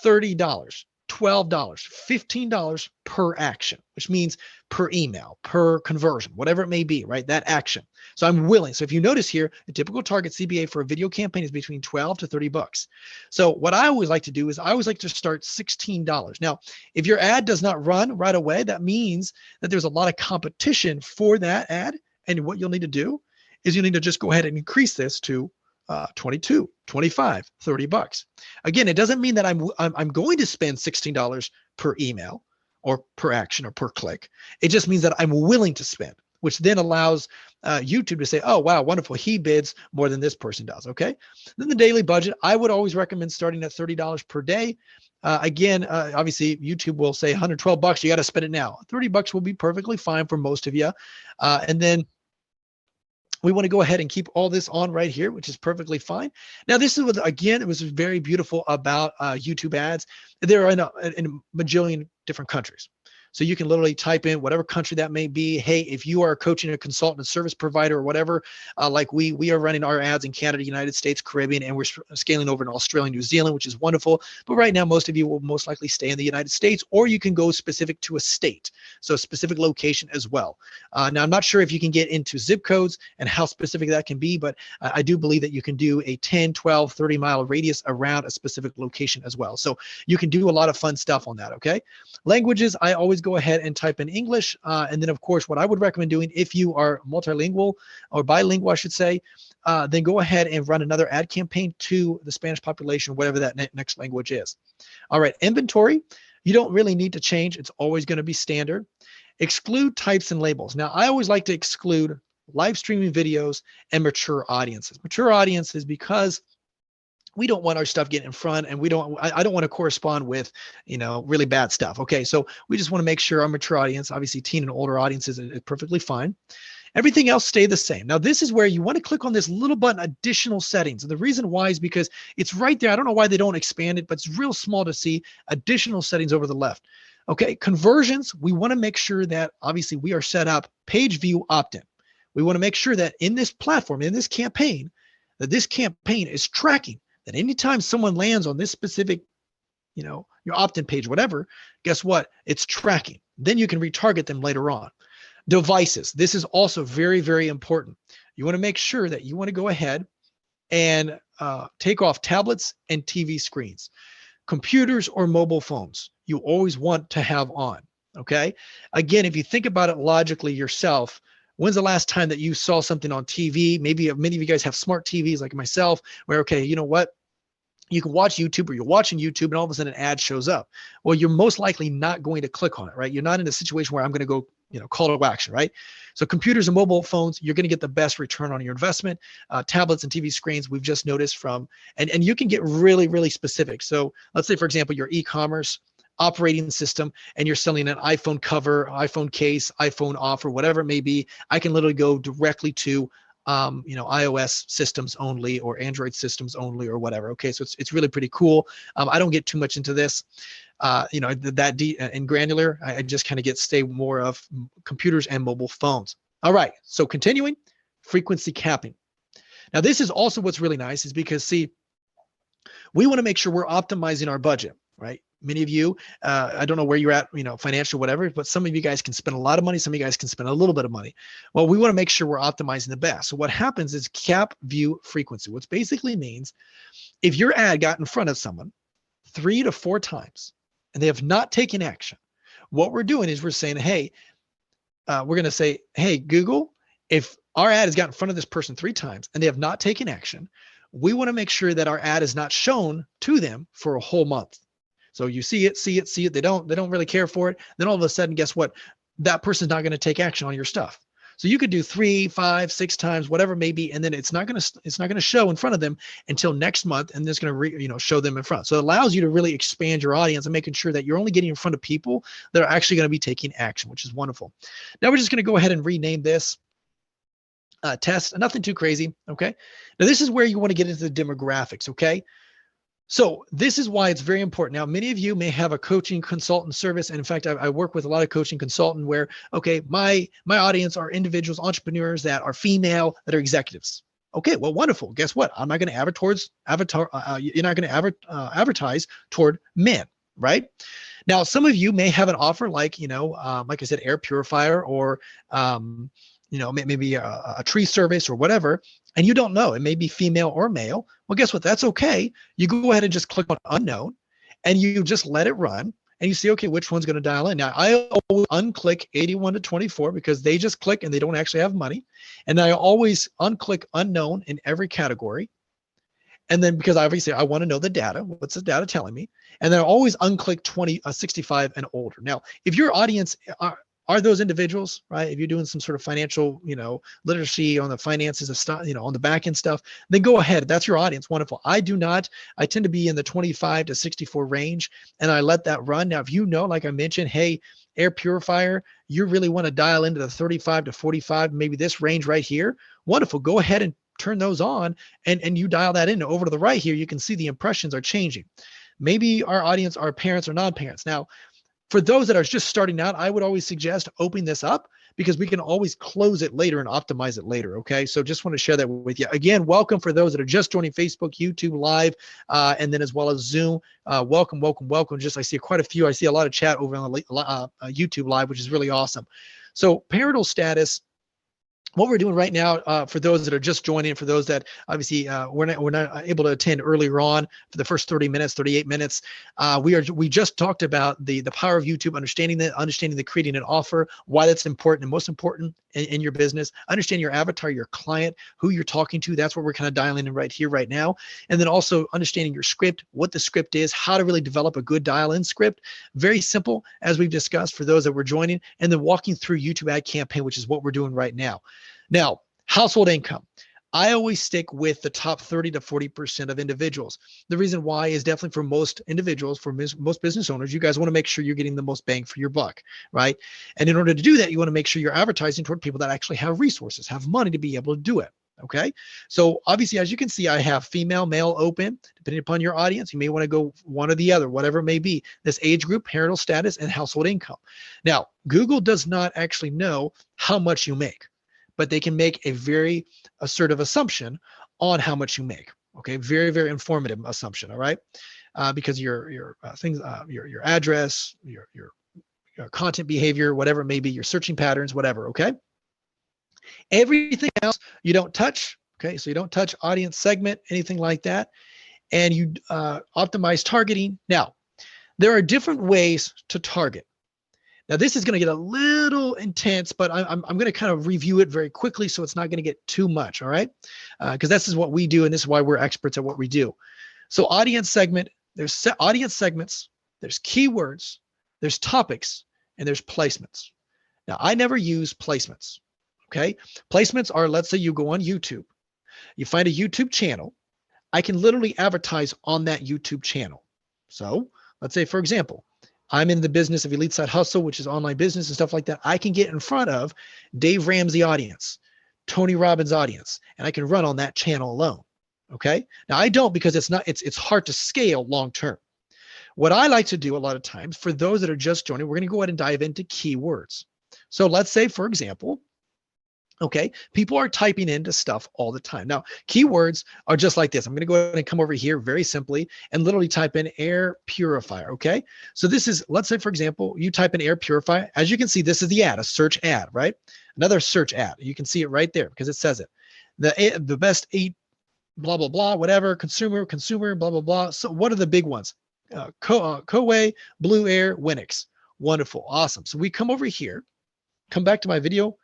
$30, $12, $15 per action, which means per email, per conversion, whatever it may be, right? That action. So I'm willing. So if you notice here, the typical target CPA for a video campaign is between 12 to 30 bucks. So what I always like to do is I always like to start $16. Now, if your ad does not run right away, that means that there's a lot of competition for that ad. And what you'll need to do is you need to just go ahead and increase this to 22, 25, 30 bucks. Again, it doesn't mean that I'm going to spend $16 per email or per action or per click. It just means that I'm willing to spend, which then allows YouTube to say, oh, wow, wonderful. He bids more than this person does. Okay. Then the daily budget, I would always recommend starting at $30 per day. Again, obviously YouTube will say 112 bucks. You got to spend it now. 30 bucks will be perfectly fine for most of you. And then we want to go ahead and keep all this on right here, which is perfectly fine. Now, this is what, again, it was very beautiful about YouTube ads. They're in a bajillion different countries. So you can literally type in whatever country that may be. Hey, if you are coaching a consultant, service provider, or whatever, like we are running our ads in Canada, United States, Caribbean, and we're scaling over in Australia, New Zealand, which is wonderful. But right now, most of you will most likely stay in the United States, or you can go specific to a state, so a specific location as well. Now, I'm not sure if you can get into zip codes and how specific that can be, but I do believe that you can do a 10, 12, 30-mile radius around a specific location as well. So you can do a lot of fun stuff on that, okay? Languages, I always go ahead and type in English. And then, of course, what I would recommend doing if you are multilingual or bilingual, I should say, then go ahead and run another ad campaign to the Spanish population, whatever that next language is. All right, inventory, you don't really need to change. It's always going to be standard. Exclude types and labels. Now, I always like to exclude live streaming videos and mature audiences. Mature audiences because we don't want our stuff getting in front, and I don't want to correspond with, really bad stuff. Okay. So we just want to make sure our mature audience, obviously teen and older audiences, is perfectly fine. Everything else stay the same. Now, this is where you want to click on this little button, additional settings. And the reason why is because it's right there. I don't know why they don't expand it, but it's real small to see additional settings over the left. Okay. Conversions. We want to make sure that obviously we are set up page view opt-in. We want to make sure that in this platform, in this campaign, that this campaign is tracking, that anytime someone lands on this specific, your opt-in page, whatever, guess what? It's tracking. Then you can retarget them later on. Devices. This is also very, very important. You want to make sure that you want to go ahead and take off tablets and TV screens. Computers or mobile phones, you always want to have on, okay? Again, if you think about it logically yourself, when's the last time that you saw something on TV? Maybe many of you guys have smart TVs like myself, where, okay, you know what? You can watch YouTube, or you're watching YouTube and all of a sudden an ad shows up. Well, you're most likely not going to click on it, right? You're not in a situation where I'm going to go, call to action, right? So computers and mobile phones, you're going to get the best return on your investment. Tablets and TV screens, we've just noticed from, and you can get really, really specific. So let's say, for example, your e-commerce operating system and you're selling an iPhone cover, iPhone case, iPhone offer, whatever it may be. I can literally go directly to iOS systems only or Android systems only or whatever. Okay, so it's really pretty cool. I don't get too much into this, that deep and granular. I just kind of stay more of computers and mobile phones. All right, so continuing, frequency capping. Now this is also what's really nice, is because, see, we want to make sure we're optimizing our budget, right? Many of you, I don't know where you're at, financial, whatever, but some of you guys can spend a lot of money. Some of you guys can spend a little bit of money. Well, we want to make sure we're optimizing the best. So what happens is cap view frequency, which basically means if your ad got in front of someone 3 to 4 times and they have not taken action, what we're doing is we're saying, hey, we're going to say, hey, Google, if our ad has got in front of this person 3 times and they have not taken action, we want to make sure that our ad is not shown to them for a whole month. So you see it. They don't really care for it. Then all of a sudden, guess what? That person's not going to take action on your stuff. So you could do 3, 5, 6 times, whatever it may be, and then it's not going to show in front of them until next month, and it's going to show them in front. So it allows you to really expand your audience and making sure that you're only getting in front of people that are actually going to be taking action, which is wonderful. Now we're just going to go ahead and rename this test. Nothing too crazy. Okay. Now this is where you want to get into the demographics. Okay. So this is why it's very important. Now, many of you may have a coaching consultant service. And in fact, I work with a lot of coaching consultant where, okay, my audience are individuals, entrepreneurs that are female, that are executives. Okay, well, wonderful. Guess what? I'm not going to you're not going to advertise toward men, right? Now, some of you may have an offer like I said, air purifier or, maybe a tree service or whatever, and you don't know, it may be female or male. Well, guess what? That's okay. You go ahead and just click on unknown and you just let it run and you see, okay, which one's going to dial in. Now, I always unclick 81 to 24 because they just click and they don't actually have money. And I always unclick unknown in every category. And then because obviously I want to know the data, what's the data telling me? And then I always unclick 65 and older. Now, if your audience are those individuals, right? If you're doing some sort of financial, literacy on the finances of stuff, on the back end stuff, then go ahead. That's your audience. Wonderful. I do not. I tend to be in the 25 to 64 range, and I let that run. Now, if like I mentioned, hey, air purifier, you really want to dial into the 35 to 45, maybe this range right here. Wonderful. Go ahead and turn those on, and you dial that in. Over to the right here, you can see the impressions are changing. Maybe our audience are parents or non-parents. Now, for those that are just starting out, I would always suggest opening this up because we can always close it later and optimize it later. Okay. So just want to share that with you. Again, welcome for those that are just joining Facebook, YouTube Live, and then as well as Zoom. Welcome. I see quite a few. I see a lot of chat over on YouTube Live, which is really awesome. So parental status. What we're doing right now, for those that are just joining, for those that obviously we're not able to attend earlier on for the first 38 minutes, we just talked about the power of YouTube, understanding the creating an offer, why that's important, and most important in your business. Understand your avatar, your client, who you're talking to. That's what we're kind of dialing in right here, right now. And then also understanding your script, what the script is, how to really develop a good dial-in script. Very simple, as we've discussed for those that were joining, and then walking through YouTube ad campaign, which is what we're doing right now. Now, household income. I always stick with the top 30 to 40% of individuals. The reason why is definitely for most individuals, for most business owners, you guys want to make sure you're getting the most bang for your buck, right? And in order to do that, you want to make sure you're advertising toward people that actually have resources, have money to be able to do it. Okay. So obviously, as you can see, I have female, male open, depending upon your audience. You may want to go one or the other, whatever it may be. This age group, parental status, and household income. Now, Google does not actually know how much you make, but they can make a very assertive assumption on how much you make. Okay, very, very informative assumption. All right, because your things, your address, your content behavior, whatever it may be, your searching patterns, whatever. Okay, everything else you don't touch. Okay, so you don't touch audience segment, anything like that, and you optimize targeting. Now, there are different ways to target. Now, this is going to get a little intense, but I'm going to kind of review it very quickly so it's not going to get too much, all right? Because this is what we do, and this is why we're experts at what we do. So audience segment, there's audience segments, there's keywords, there's topics, and there's placements. Now, I never use placements, okay? Placements are, let's say you go on YouTube. You find a YouTube channel. I can literally advertise on that YouTube channel. So let's say, for example, I'm in the business of Elite Side Hustle, which is online business and stuff like that. I can get in front of Dave Ramsey audience, Tony Robbins audience, and I can run on that channel alone. Okay. Now I don't, because it's hard to scale long term. What I like to do a lot of times for those that are just joining, we're going to go ahead and dive into keywords. So let's say, for example, okay, people are typing into stuff all the time. Now, keywords are just like this. I'm going to go ahead and come over here very simply and literally type in air purifier. Okay, so this is, let's say, for example, you type in air purifier. As you can see, this is the ad, a search ad, right? Another search ad. You can see it right there because it says it. The best 8, blah, blah, blah, whatever, consumer, blah, blah, blah. So what are the big ones? Coway, Blue Air, Winix. Wonderful. Awesome. So we come over here, come back to my video.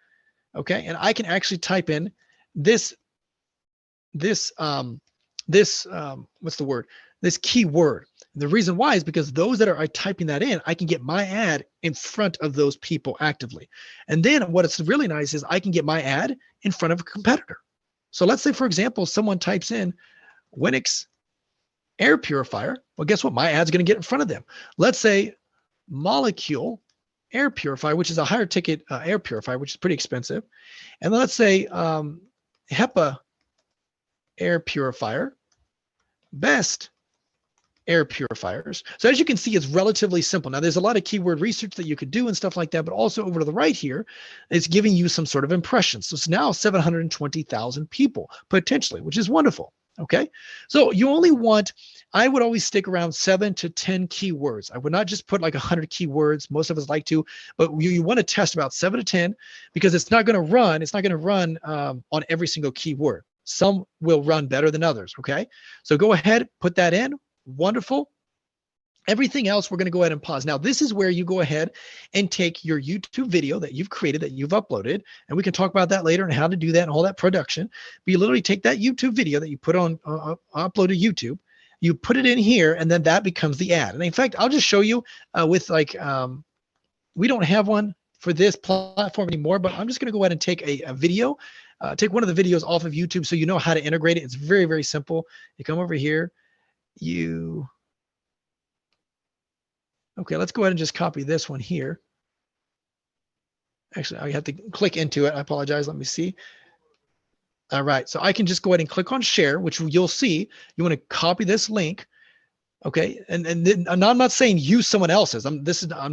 Okay, and I can actually type in this what's the word? This keyword. The reason why is because those that are typing that in, I can get my ad in front of those people actively. And then what's really nice is I can get my ad in front of a competitor. So let's say, for example, someone types in Winix air purifier. Well, guess what? My ad's going to get in front of them. Let's say Molecule air purifier, which is a higher ticket air purifier, which is pretty expensive. And let's say HEPA air purifier, best air purifiers. So as you can see, it's relatively simple. Now there's a lot of keyword research that you could do and stuff like that, but also over to the right here, it's giving you some sort of impressions. So it's now 720,000 people potentially, which is wonderful. Okay, so you only want, I would always stick around 7 to 10 keywords. I would not just put like 100 keywords. Most of us like to, but you want to test about 7 to 10 because it's not going to run. It's not going to run on every single keyword. Some will run better than others. Okay, so go ahead, put that in. Wonderful. Everything else, we're going to go ahead and pause. Now, this is where you go ahead and take your YouTube video that you've created, that you've uploaded, and we can talk about that later and how to do that and all that production. But you literally take that YouTube video that you put on, upload to YouTube, you put it in here, and then that becomes the ad. And in fact, I'll just show you with like, we don't have one for this platform anymore, but I'm just going to go ahead and take a video, take one of the videos off of YouTube so you know how to integrate it. It's very, very simple. You come over here, okay, let's go ahead and just copy this one here. Actually, I have to click into it. I apologize. Let me see. All right, so I can just go ahead and click on share, which you'll see. You want to copy this link. Okay, and then I'm not saying use someone else's. I'm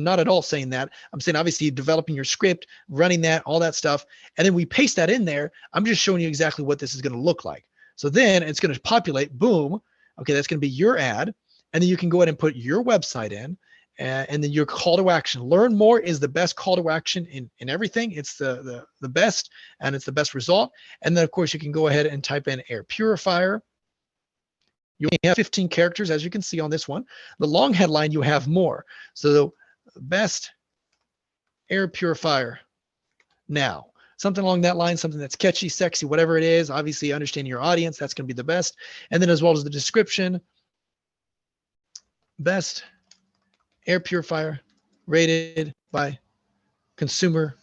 not at all saying that. I'm saying obviously developing your script, running that, all that stuff, and then we paste that in there. I'm just showing you exactly what this is going to look like. So then it's going to populate. Boom. Okay, that's going to be your ad, and then you can go ahead and put your website in. And then your call to action. Learn more is the best call to action in everything. It's the best, and it's the best result. And then of course you can go ahead and type in air purifier. You only have 15 characters, as you can see on this one. The long headline, you have more. So the best air purifier now. Something along that line, something that's catchy, sexy, whatever it is. Obviously understanding your audience, that's going to be the best. And then as well as the description, best air purifier rated by consumer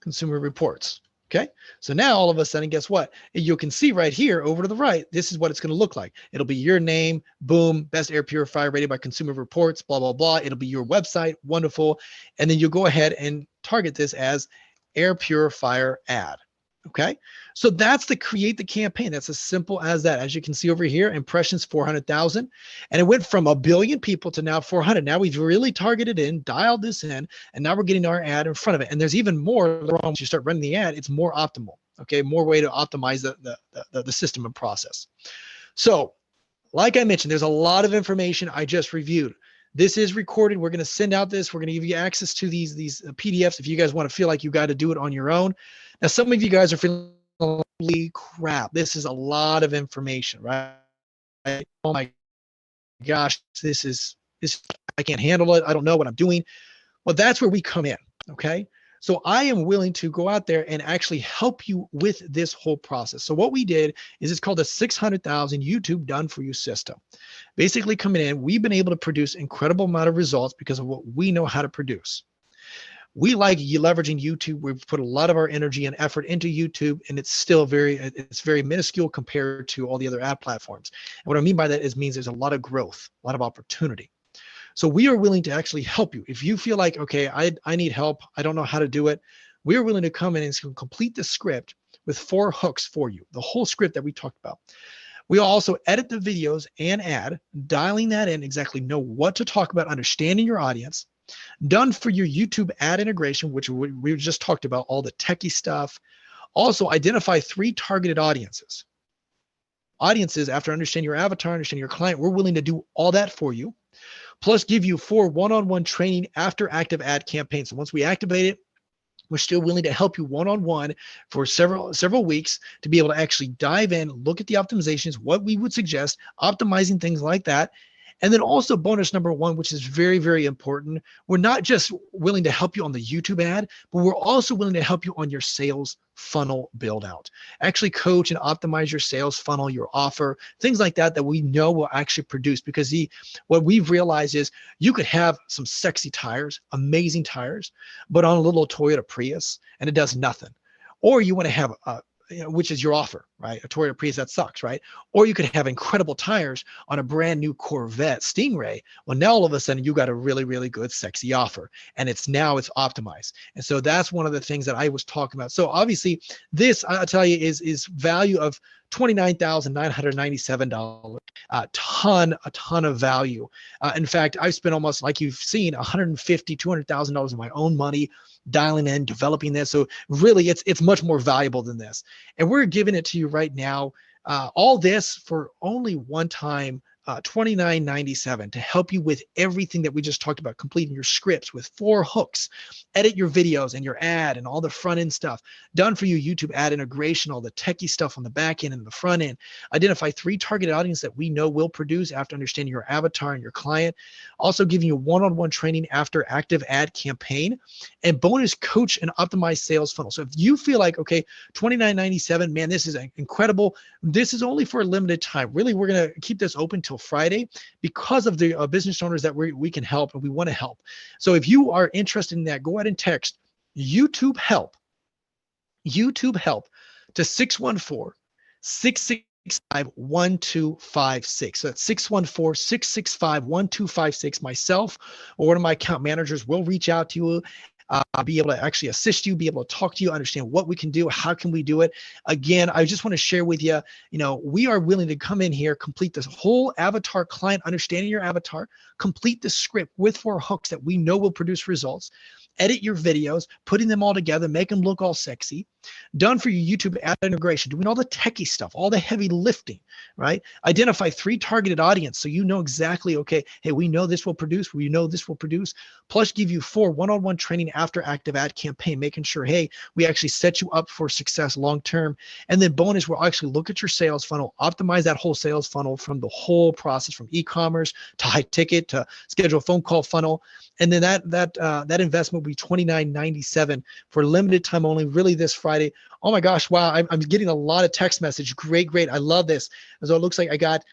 reports. Okay, so now all of a sudden, guess what? You can see right here over to the right, this is what it's going to look like. It'll be your name, boom, best air purifier rated by consumer reports, blah, blah, blah. It'll be your website, wonderful. And then you go ahead and target this as air purifier ad. Okay, so that's the create the campaign. That's as simple as that. As you can see over here, impressions 400,000, and it went from 1 billion people to now 400. Now we've really targeted in, dialed this in, and now we're getting our ad in front of it. And there's even more once you start running the ad, it's more optimal. Okay, more way to optimize the system and process. So, like I mentioned, there's a lot of information I just reviewed. This is recorded. We're going to send out this. We're going to give you access to these PDFs if you guys want to feel like you got to do it on your own. Now, some of you guys are feeling, holy crap, this is a lot of information, right? Oh my gosh, this I can't handle it. I don't know what I'm doing. Well, that's where we come in. Okay. So I am willing to go out there and actually help you with this whole process. So what we did is it's called a 600,000 YouTube done for you system. Basically coming in, we've been able to produce incredible amount of results because of what we know how to produce. We like leveraging YouTube. We've put a lot of our energy and effort into YouTube, and it's still it's very minuscule compared to all the other ad platforms. And what I mean by that is means there's a lot of growth, a lot of opportunity. So we are willing to actually help you. If you feel like, okay, I need help, I don't know how to do it, we are willing to come in and complete the script with 4 hooks for you, the whole script that we talked about. We also edit the videos and add, dialing that in, exactly know what to talk about, understanding your audience, done for your YouTube ad integration, which we just talked about, all the techie stuff. Also identify 3 targeted audiences. Audiences, after understanding your avatar, understanding your client, we're willing to do all that for you. Plus give you 4 one-on-one training after active ad campaigns. So once we activate it, we're still willing to help you one-on-one for several weeks to be able to actually dive in, look at the optimizations, what we would suggest, optimizing things like that. And then also bonus number 1, which is very, very important. We're not just willing to help you on the YouTube ad, but we're also willing to help you on your sales funnel build out. Actually coach and optimize your sales funnel, your offer, things like that we know will actually produce, because what we've realized is you could have some sexy tires, amazing tires, but on a little Toyota Prius and it does nothing. Or you want to have which is your offer, right? A Toyota Prius, that sucks, right? Or you could have incredible tires on a brand new Corvette Stingray. Well, now all of a sudden you got a really, really good, sexy offer, and it's optimized. And so that's one of the things that I was talking about. So obviously this, I'll tell you, is value of $29,997. A ton of value. In fact, I've spent almost, like you've seen, $150,000, $200,000 of my own money dialing in, developing this. So really it's much more valuable than this. And we're giving it to you right now. All this for only one time, $29.97, to help you with everything that we just talked about, completing your scripts with 4 hooks, edit your videos and your ad and all the front end stuff, done for you YouTube ad integration, all the techie stuff on the back end and the front end, identify 3 targeted audience that we know will produce after understanding your avatar and your client, also giving you one-on-one training after active ad campaign, and bonus coach and optimize sales funnel. So if you feel like, okay, $29.97, man, this is incredible. This is only for a limited time. Really, we're going to keep this open till Friday because of the business owners that we can help and we want to help. So if you are interested in that, go ahead and text YouTube help to 614-665-1256. So that's 614-665-1256. Myself or one of my account managers will reach out to you, be able to actually assist you, be able to talk to you, understand what we can do, how can we do it. Again, I just want to share with you, we are willing to come in here, complete this whole avatar client, understanding your avatar, complete the script with 4 hooks that we know will produce results, edit your videos, putting them all together, make them look all sexy, done for your YouTube ad integration, doing all the techie stuff, all the heavy lifting, right? Identify 3 targeted audience so you know exactly, okay, hey, we know this will produce, plus give you 4 one-on-one training after active ad campaign, making sure, hey, we actually set you up for success long-term. And then bonus, we'll actually look at your sales funnel, optimize that whole sales funnel from the whole process, from e-commerce to high ticket to schedule a phone call funnel. And then that investment will be $29.97 for limited time only, really this Friday. Oh my gosh, wow, I'm getting a lot of text message. Great. I love this. So it looks like I got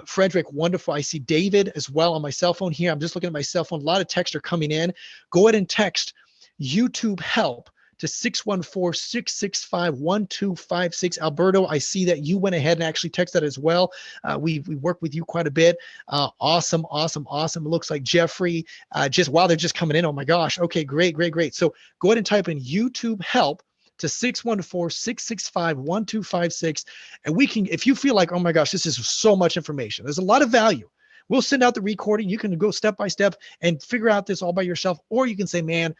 Frederick, wonderful. I see David as well on my cell phone here. I'm just looking at my cell phone. A lot of texts are coming in. Go ahead and text YouTube help to 614-665-1256. Alberto, I see that you went ahead and actually texted that as well. We work with you quite a bit. Awesome. It looks like Jeffrey, they're just coming in. Oh my gosh. Okay, great. So go ahead and type in YouTube help to 614-665-1256. And we can, if you feel like, oh my gosh, this is so much information, there's a lot of value. We'll send out the recording. You can go step by step and figure out this all by yourself. Or you can say, man,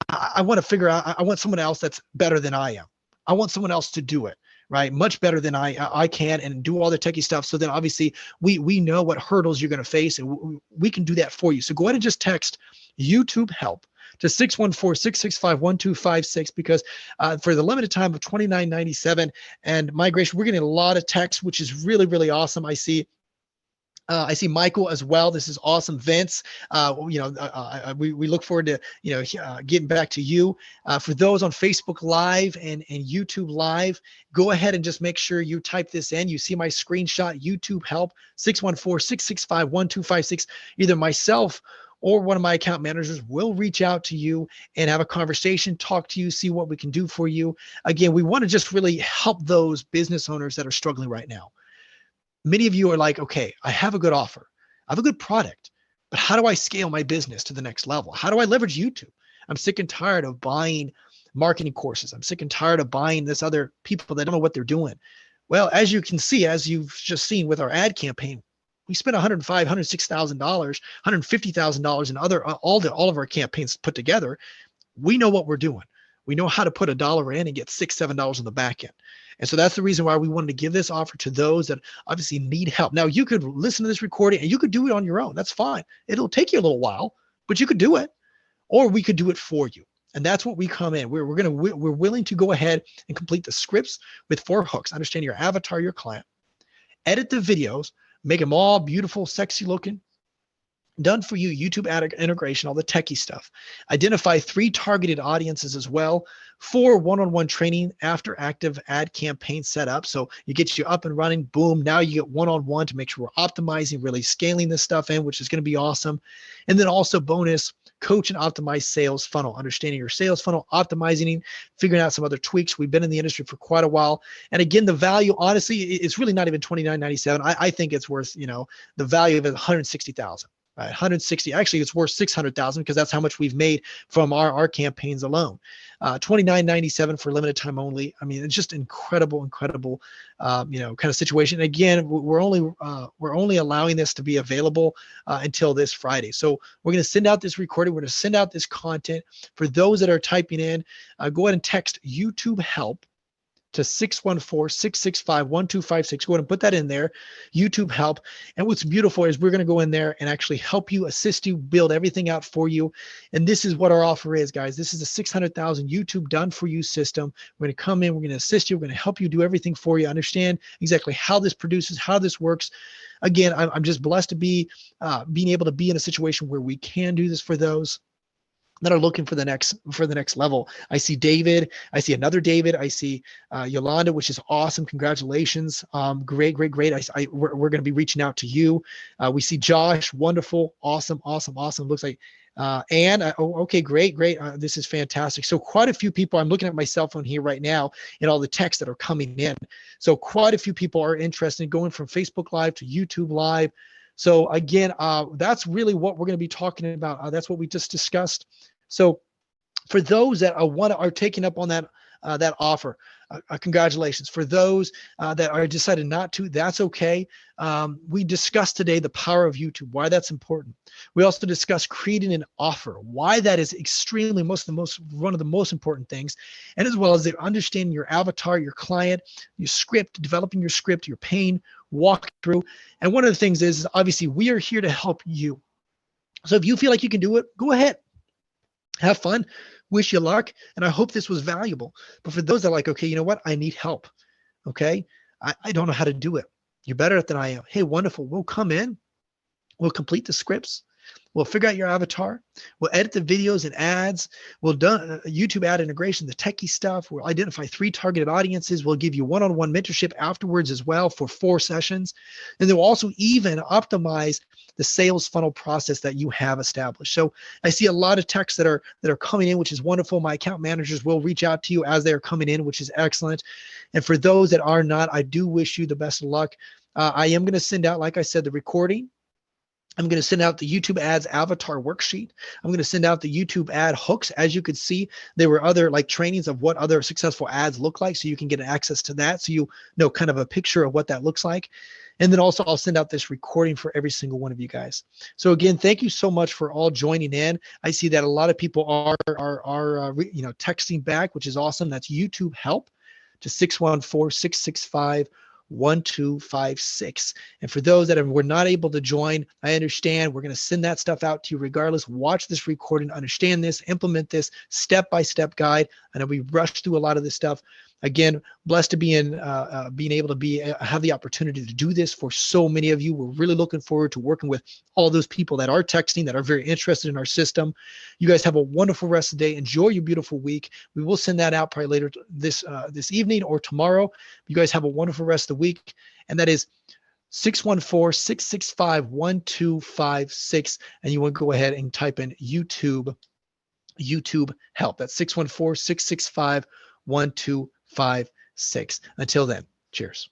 I want to figure out, I want someone else that's better than I am. I want someone else to do it, right? Much better than I can, and do all the techie stuff. So then obviously we know what hurdles you're going to face, and we can do that for you. So go ahead and just text YouTube help to 614-665-1256, because for the limited time of $29.97 and migration, we're getting a lot of text, which is really, really awesome. I see Michael as well. This is awesome. Vince, we look forward to, getting back to you. For those on Facebook Live and YouTube Live, go ahead and just make sure you type this in. You see my screenshot, YouTube help, 614-665-1256. Either myself or one of my account managers will reach out to you and have a conversation, talk to you, see what we can do for you. Again, we want to just really help those business owners that are struggling right now. Many of you are like, okay, I have a good offer. I have a good product, but how do I scale my business to the next level? How do I leverage YouTube? I'm sick and tired of buying marketing courses. I'm sick and tired of buying this other people that don't know what they're doing. Well, as you can see, as you've just seen with our ad campaign, we spent $105,000, $106,000, $150,000 in all of our campaigns put together. We know what we're doing. We know how to put $1 in and get $6, $7 on the back end. And so that's the reason why we wanted to give this offer to those that obviously need help. Now, you could listen to this recording and you could do it on your own. That's fine. It'll take you a little while, but you could do it, or we could do it for you. And that's what we come in. We're willing to go ahead and complete the scripts with 4 hooks. Understand your avatar, your client, edit the videos, make them all beautiful, sexy looking, done for you, YouTube ad integration, all the techie stuff. Identify 3 targeted audiences as well, 4 one-on-one training after active ad campaign set up. So you get you up and running, boom. Now you get one-on-one to make sure we're optimizing, really scaling this stuff in, which is going to be awesome. And then also bonus, coach and optimize sales funnel, understanding your sales funnel, optimizing, figuring out some other tweaks. We've been in the industry for quite a while. And again, the value, honestly, it's really not even $29.97. I think it's worth, the value of it, $160,000. Right, 160. Actually, it's worth 600,000 because that's how much we've made from our campaigns alone. $29.97 for limited time only. I mean, it's just incredible, kind of situation. Again, we're only allowing this to be available until this Friday. So we're going to send out this recording. We're going to send out this content for those that are typing in. Go ahead and text YouTube help to 614-665-1256. Go ahead and put that in there, YouTube help. And what's beautiful is we're going to go in there and actually help you, assist you, build everything out for you. And this is what our offer is, guys. This is a 600,000 YouTube done for you system. We're going to come in, we're going to assist you, we're going to help you do everything for you, understand exactly how this produces, how this works. Again, I'm just blessed to be being able to be in a situation where we can do this for those that are looking for the next level. I see David. I see another David. I see Yolanda, which is awesome. Congratulations. Great. We're going to be reaching out to you. We see Josh. Wonderful. Awesome. Looks like Anne. Okay, great. This is fantastic. So quite a few people, I'm looking at my cell phone here right now and all the texts that are coming in. So quite a few people are interested in going from Facebook Live to YouTube Live. So again, that's really what we're going to be talking about. That's what we just discussed. So for those that are taking up on that offer, congratulations. For those that are decided not to, that's okay. We discussed today the power of YouTube, why that's important. We also discussed creating an offer, why that is extremely one of the most important things, and as well as understanding your avatar, your client, your script, developing your script, your pain, walk through. And one of the things is obviously we are here to help you. So if you feel like you can do it, go ahead, have fun. Wish you luck, and I hope this was valuable. But for those that are like, okay, you know what? I need help. Okay, I don't know how to do it. You're better at it than I am. Hey, wonderful. We'll come in. We'll complete the scripts. We'll figure out your avatar. We'll edit the videos and ads. We'll do YouTube ad integration, the techie stuff. We'll identify 3 targeted audiences. We'll give you one-on-one mentorship afterwards as well for 4 sessions. And then we'll also even optimize the sales funnel process that you have established. So I see a lot of texts that are coming in, which is wonderful. My account managers will reach out to you as they're coming in, which is excellent. And for those that are not, I do wish you the best of luck. I am going to send out, like I said, the recording. I'm going to send out the YouTube ads avatar worksheet. I'm going to send out the YouTube ad hooks. As you could see, there were other trainings of what other successful ads look like. So you can get access to that. So you know kind of a picture of what that looks like. And then also I'll send out this recording for every single one of you guys. So again, thank you so much for all joining in. I see that a lot of people are texting back, which is awesome. That's YouTube help. to 614-665-1256. And for those that were not able to join, I understand. We're going to send that stuff out to you regardless. Watch this recording, understand this, implement this step-by-step guide. I know we rushed through a lot of this stuff. Again, blessed to be in being able to have the opportunity to do this for so many of you. We're really looking forward to working with all those people that are texting, that are very interested in our system. You guys have a wonderful rest of the day. Enjoy your beautiful week. We will send that out probably later this evening or tomorrow. You guys have a wonderful rest of the week. And that is 614-665-1256. And you want to go ahead and type in YouTube help. That's 614-665-1256. Until then, cheers.